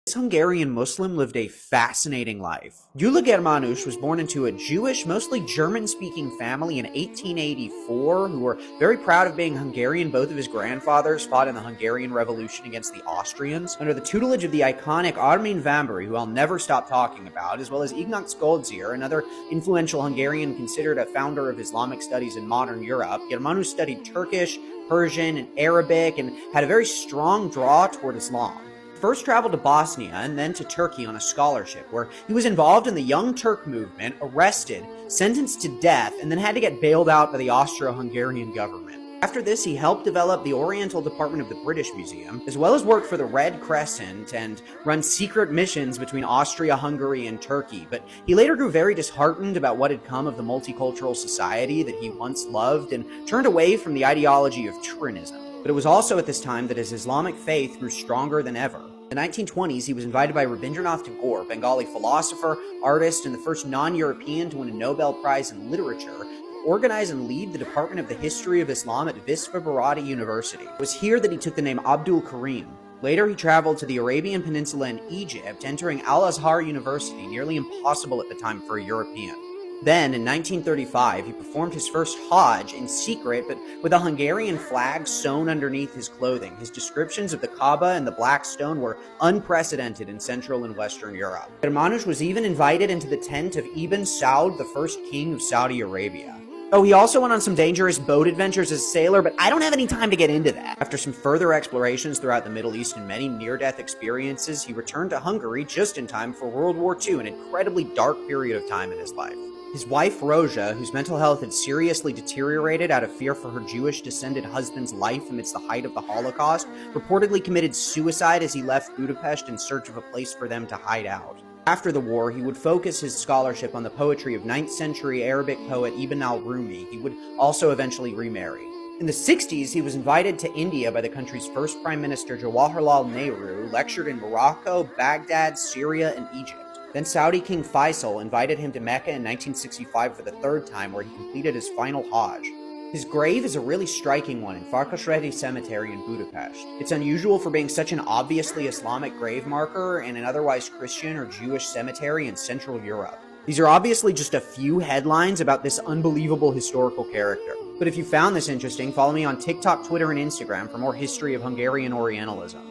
This Hungarian Muslim lived a fascinating life. Gyula Germanus was born into a Jewish, mostly German-speaking family in 1884 who were very proud of being Hungarian. Both of his grandfathers fought in the Hungarian Revolution against the Austrians under the tutelage of the iconic Armin Vambry, who I'll never stop talking about, as well as Ignaz Goldziher, another influential Hungarian considered a founder of Islamic studies in modern Europe. Germanus studied Turkish, Persian, and Arabic, and had a very strong draw toward Islam. First traveled to Bosnia and then to Turkey on a scholarship, where he was involved in the Young Turk movement, arrested, sentenced to death, and then had to get bailed out by the Austro-Hungarian government. After this, he helped develop the Oriental Department of the British Museum, as well as work for the Red Crescent and run secret missions between Austria, Hungary, and Turkey. But he later grew very disheartened about what had come of the multicultural society that he once loved and turned away from the ideology of Turanism. But it was also at this time that his Islamic faith grew stronger than ever. In the 1920s, he was invited by Rabindranath Tagore, Bengali philosopher, artist, and the first non-European to win a Nobel Prize in Literature, to organize and lead the Department of the History of Islam at Visva Bharati University. It was here that he took the name Abdul Karim. Later, he traveled to the Arabian Peninsula and Egypt, entering Al-Azhar University, nearly impossible at the time for a European. Then, in 1935, he performed his first Hajj in secret, but with a Hungarian flag sewn underneath his clothing. His descriptions of the Kaaba and the Black Stone were unprecedented in Central and Western Europe. Germanus was even invited into the tent of Ibn Saud, the first king of Saudi Arabia. Oh, he also went on some dangerous boat adventures as a sailor, but I don't have any time to get into that. After some further explorations throughout the Middle East and many near-death experiences, he returned to Hungary just in time for World War II, an incredibly dark period of time in his life. His wife, Roja, whose mental health had seriously deteriorated out of fear for her Jewish-descended husband's life amidst the height of the Holocaust, reportedly committed suicide as he left Budapest in search of a place for them to hide out. After the war, he would focus his scholarship on the poetry of 9th century Arabic poet Ibn al-Rumi. He would also eventually remarry. In the 60s, he was invited to India by the country's first Prime Minister Jawaharlal Nehru, lectured in Morocco, Baghdad, Syria, and Egypt. Then Saudi King Faisal invited him to Mecca in 1965 for the third time, where he completed his final Hajj. His grave is a really striking one in Farkasreti Cemetery in Budapest. It's unusual for being such an obviously Islamic grave marker in an otherwise Christian or Jewish cemetery in Central Europe. These are obviously just a few headlines about this unbelievable historical character. But if you found this interesting, follow me on TikTok, Twitter, and Instagram for more history of Hungarian Orientalism.